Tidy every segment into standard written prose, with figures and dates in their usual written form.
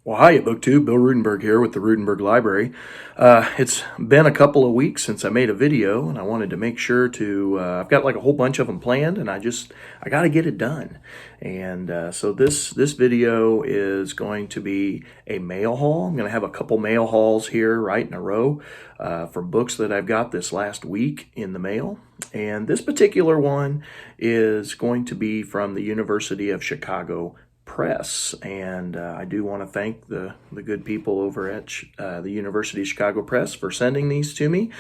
Well, hi, BookTube. Bill Ruttenberg here with the Ruttenberg Library. It's been a couple of weeks since I made a video, and I wanted to make sure to. I've got like a whole bunch of them planned, and I got to get it done. And so this video is going to be a mail haul. I'm going to have a couple mail hauls here right in a row for books that I've got this last week in the mail. And this particular one is going to be from the University of Chicago Press, and I do want to thank the good people over at the University of Chicago Press for sending these to me.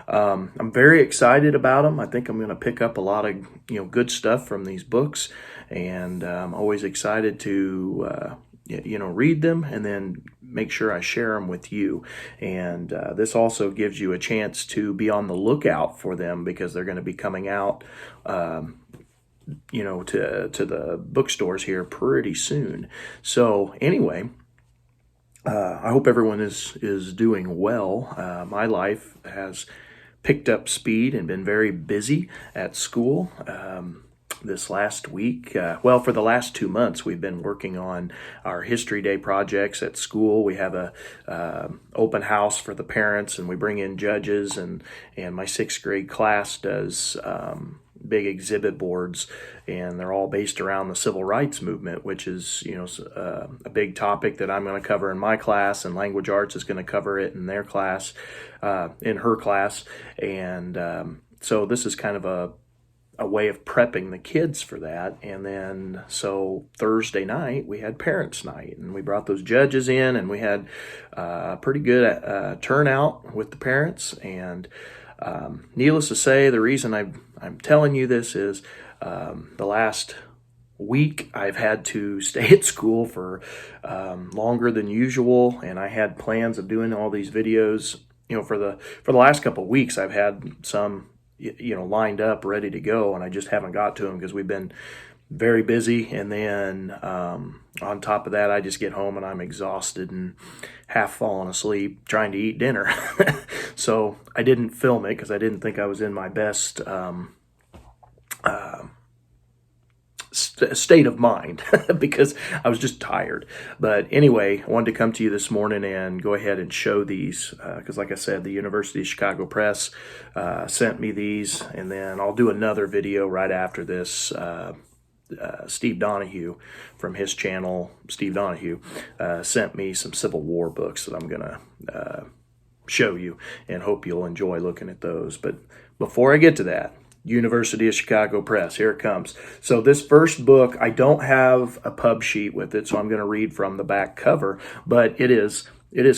I'm very excited about them. I think I'm going to pick up a lot of good stuff from these books, and I'm always excited to read them and then make sure I share them with you. And this also gives you a chance to be on the lookout for them because they're going to be coming out to the bookstores here pretty soon. So anyway, I hope everyone is doing well. My life has picked up speed and been very busy at school. This last week, for the last 2 months, we've been working on our History Day projects at school. We have a open house for the parents, and we bring in judges, and my 6th grade class does big exhibit boards, and they're all based around the civil rights movement, which is a big topic that I'm going to cover in my class, and language arts is going to cover it in their class, in her class. And so this is kind of a way of prepping the kids for that. And then so Thursday night we had parents night, and we brought those judges in, and we had a pretty good turnout with the parents. And needless to say, the reason I'm telling you this is the last week I've had to stay at school for longer than usual, and I had plans of doing all these videos. For the last couple of weeks, I've had some lined up, ready to go, and I just haven't got to them because we've been very busy. And then on top of that, I just get home and I'm exhausted and half falling asleep trying to eat dinner. So I didn't film it because I didn't think I was in my best state of mind because I was just tired. But anyway, I wanted to come to you this morning and go ahead and show these because like I said, the University of Chicago Press sent me these, and then I'll do another video right after this. Steve Donahue from his channel, Steve Donahue, sent me some Civil War books that I'm going to show you, and hope you'll enjoy looking at those. But before I get to that, University of Chicago Press, here it comes. So this first book, I don't have a pub sheet with it, so I'm going to read from the back cover, but it is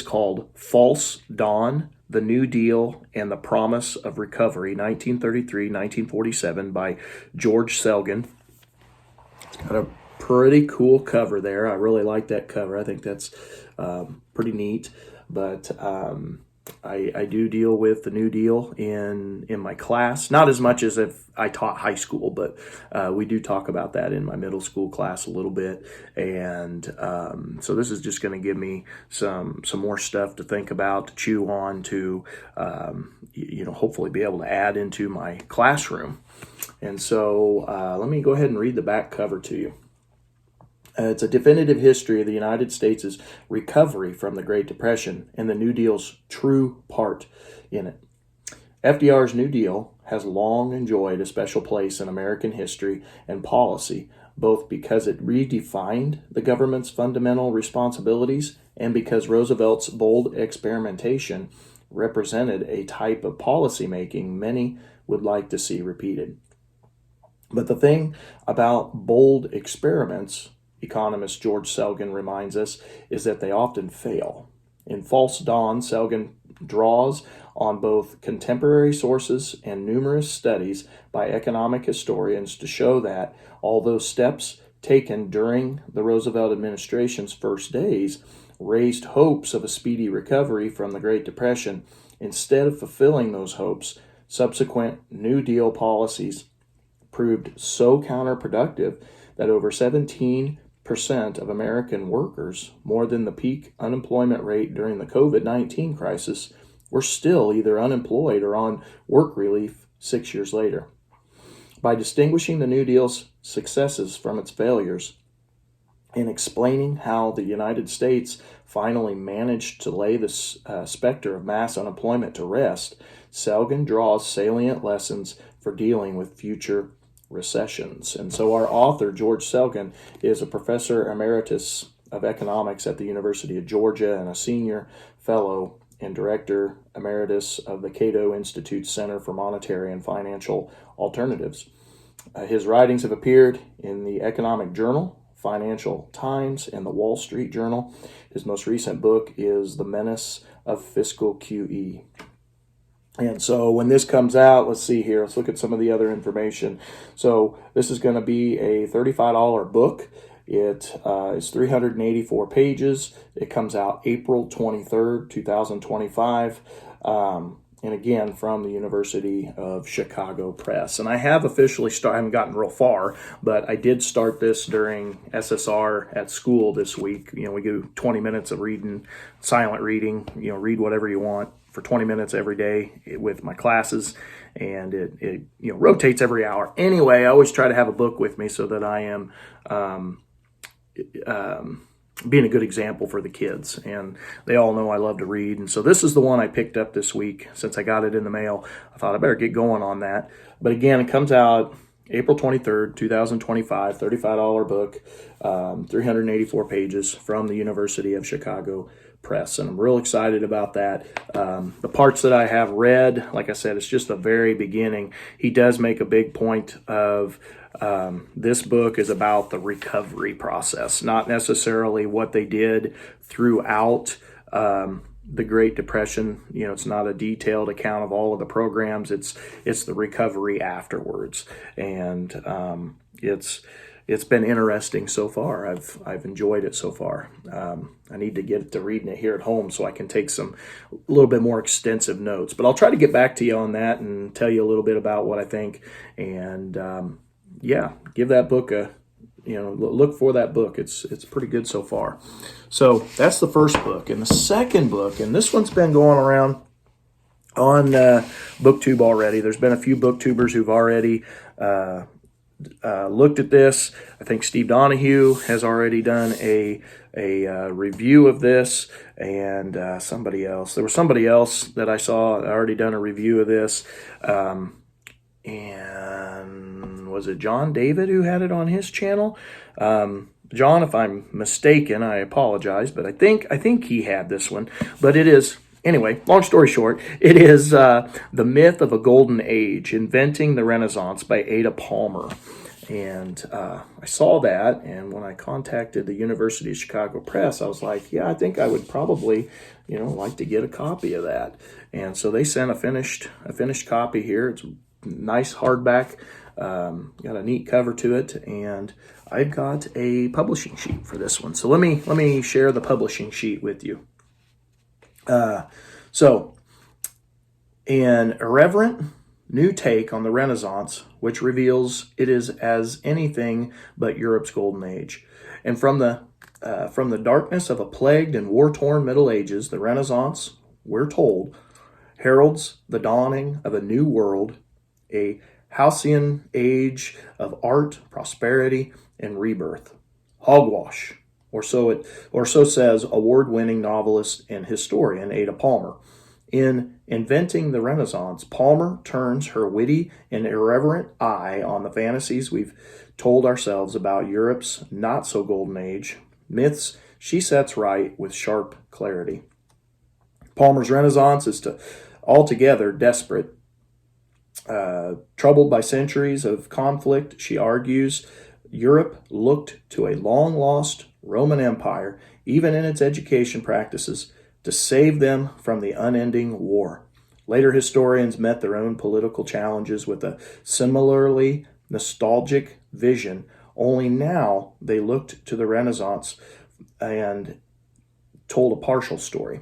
called False Dawn, The New Deal and the Promise of Recovery, 1933-1947 by George Selgin. It's got a pretty cool cover there. I really like that cover. I think that's pretty neat. But I do deal with the New Deal in my class, not as much as if I taught high school, but we do talk about that in my middle school class a little bit. And so this is just going to give me some more stuff to think about, to chew on, to hopefully be able to add into my classroom. And so let me go ahead and read the back cover to you. It's a definitive history of the United States' recovery from the Great Depression and the New Deal's true part in it. FDR's New Deal has long enjoyed a special place in American history and policy, both because it redefined the government's fundamental responsibilities and because Roosevelt's bold experimentation represented a type of policymaking many would like to see repeated. But the thing about bold experiments, economist George Selgin reminds us, is that they often fail. In False Dawn, Selgin draws on both contemporary sources and numerous studies by economic historians to show that, although steps taken during the Roosevelt administration's first days raised hopes of a speedy recovery from the Great Depression, instead of fulfilling those hopes, subsequent New Deal policies proved so counterproductive that over 17% of American workers, more than the peak unemployment rate during the COVID-19 crisis, were still either unemployed or on work relief 6 years later. By distinguishing the New Deal's successes from its failures, In explaining how the United States finally managed to lay the specter of mass unemployment to rest, Selgin draws salient lessons for dealing with future recessions. And so our author, George Selgin, is a professor emeritus of economics at the University of Georgia and a senior fellow and director emeritus of the Cato Institute Center for Monetary and Financial Alternatives. His writings have appeared in the Economic Journal, Financial Times, and the Wall Street Journal. His most recent book is The Menace of Fiscal QE. And so when this comes out, let's see here, let's look at some of the other information. So this is going to be a $35 book. It is 384 pages. It comes out April 23rd, 2025. And again, from the University of Chicago Press. And I have officially started, I haven't gotten real far, but I did start this during SSR at school this week. You know, we do 20 minutes of reading, silent reading, you know, read whatever you want for 20 minutes every day with my classes. And it rotates every hour. Anyway, I always try to have a book with me so that I am being a good example for the kids, and they all know I love to read. And so this is the one I picked up this week. Since I got it in the mail, I thought I better get going on that. But again, it comes out April 23rd, 2025, $35 book, 384 pages, from the University of Chicago Press. And I'm real excited about that. The parts that I have read, like I said, it's just the very beginning. He does make a big point of this book is about the recovery process, not necessarily what they did throughout the Great Depression. You know, it's not a detailed account of all of the programs. It's the recovery afterwards, and it's been interesting so far. I've enjoyed it so far. I need to get to reading it here at home so I can take a little bit more extensive notes. But I'll try to get back to you on that and tell you a little bit about what I think. And give that book look for that book. It's pretty good so far. So that's the first book. And the second book, and this one's been going around on BookTube already. There's been a few BookTubers who've already looked at this. I think Steve Donahue has already done a review of this, and somebody else. There was somebody else that I saw already done a review of this. And was it John David who had it on his channel? John, if I'm mistaken, I apologize, but I think he had this one. But it is, anyway, long story short, it is The Myth of a Golden Age, Inventing the Renaissance by Ada Palmer. And I saw that, and when I contacted the University of Chicago Press, I was like, yeah, I think I would probably, like to get a copy of that. And so they sent a finished copy here. It's nice hardback, got a neat cover to it, and I've got a publishing sheet for this one. So let me share the publishing sheet with you. So an irreverent new take on the Renaissance, which reveals it is as anything but Europe's golden age. And from the darkness of a plagued and war-torn Middle Ages, the Renaissance, we're told, heralds the dawning of a new world, a halcyon age of art, prosperity, and rebirth. Hogwash, or so says award-winning novelist and historian Ada Palmer. In Inventing the Renaissance, Palmer turns her witty and irreverent eye on the fantasies we've told ourselves about Europe's not-so-golden age. Myths she sets right with sharp clarity. Palmer's Renaissance is altogether desperate. Troubled by centuries of conflict, she argues, Europe looked to a long-lost Roman Empire, even in its education practices, to save them from the unending war. Later historians met their own political challenges with a similarly nostalgic vision, only now they looked to the Renaissance and told a partial story.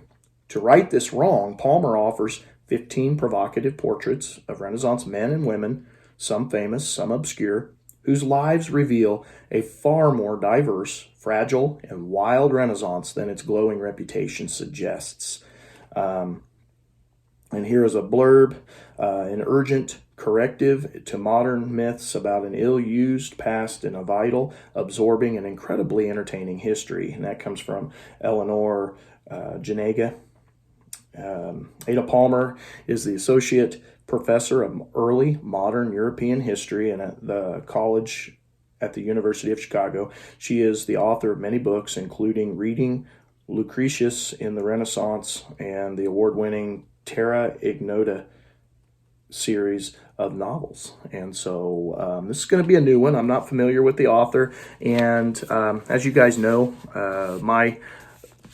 To right this wrong, Palmer offers 15 provocative portraits of Renaissance men and women, some famous, some obscure, whose lives reveal a far more diverse, fragile, and wild Renaissance than its glowing reputation suggests. And here is a blurb. An urgent corrective to modern myths about an ill-used past and a vital, absorbing, and incredibly entertaining history. And that comes from Eleanor Janega. Ada Palmer is the associate professor of early modern European history and at the college at the University of Chicago. She is the author of many books, including Reading Lucretius in the Renaissance and the award-winning Terra Ignota series of novels. And so this is going to be a new one. I'm not familiar with the author, and as you guys know,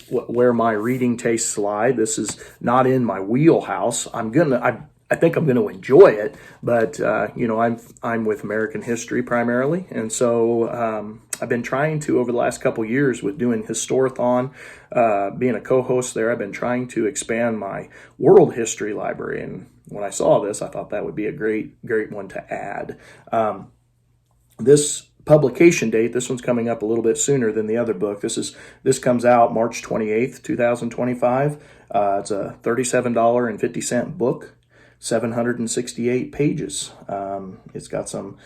where my reading tastes lie, this is not in my wheelhouse. I think I'm gonna enjoy it, but I'm with American history primarily, and so I've been trying to, over the last couple years with doing Historathon, being a co-host there, I've been trying to expand my world history library. And when I saw this, I thought that would be a great one to add. This publication date, this one's coming up a little bit sooner than the other book. This comes out March 28th, 2025. It's a $37.50 book, 768 pages. It's got some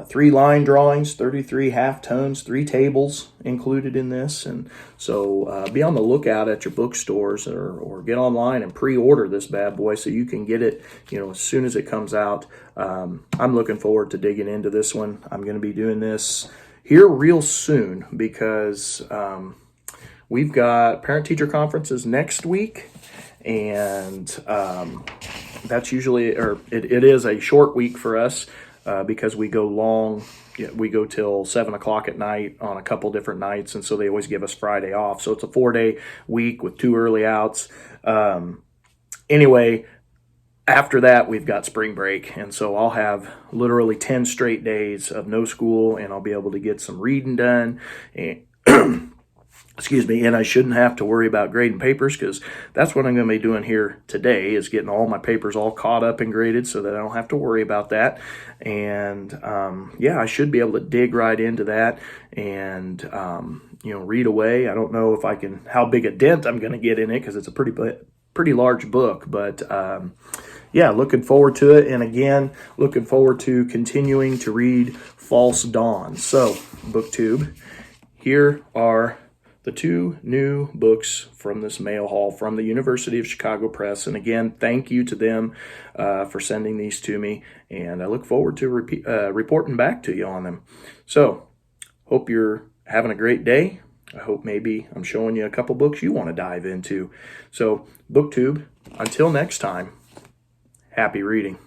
3 line drawings, 33 halftones, 3 tables included in this. And so be on the lookout at your bookstores or get online and pre-order this bad boy so you can get it, as soon as it comes out. I'm looking forward to digging into this one. I'm going to be doing this here real soon because we've got parent-teacher conferences next week, and that's usually, it is a short week for us because we go long. We go till 7 o'clock at night on a couple different nights, and so they always give us Friday off. So it's a 4-day week with 2 early outs. Anyway, after that, we've got spring break, and so I'll have literally 10 straight days of no school, and I'll be able to get some reading done. And excuse me, and I shouldn't have to worry about grading papers because that's what I'm going to be doing here today, is getting all my papers all caught up and graded so that I don't have to worry about that. And I should be able to dig right into that and read away. I don't know how big a dent I'm going to get in it because it's a pretty large book, but looking forward to it. And again, looking forward to continuing to read False Dawn. So, BookTube, here are the 2 new books from this mail haul from the University of Chicago Press. And again, thank you to them for sending these to me, and I look forward to reporting back to you on them. So, hope you're having a great day. I hope maybe I'm showing you a couple books you want to dive into. So, BookTube, until next time, happy reading.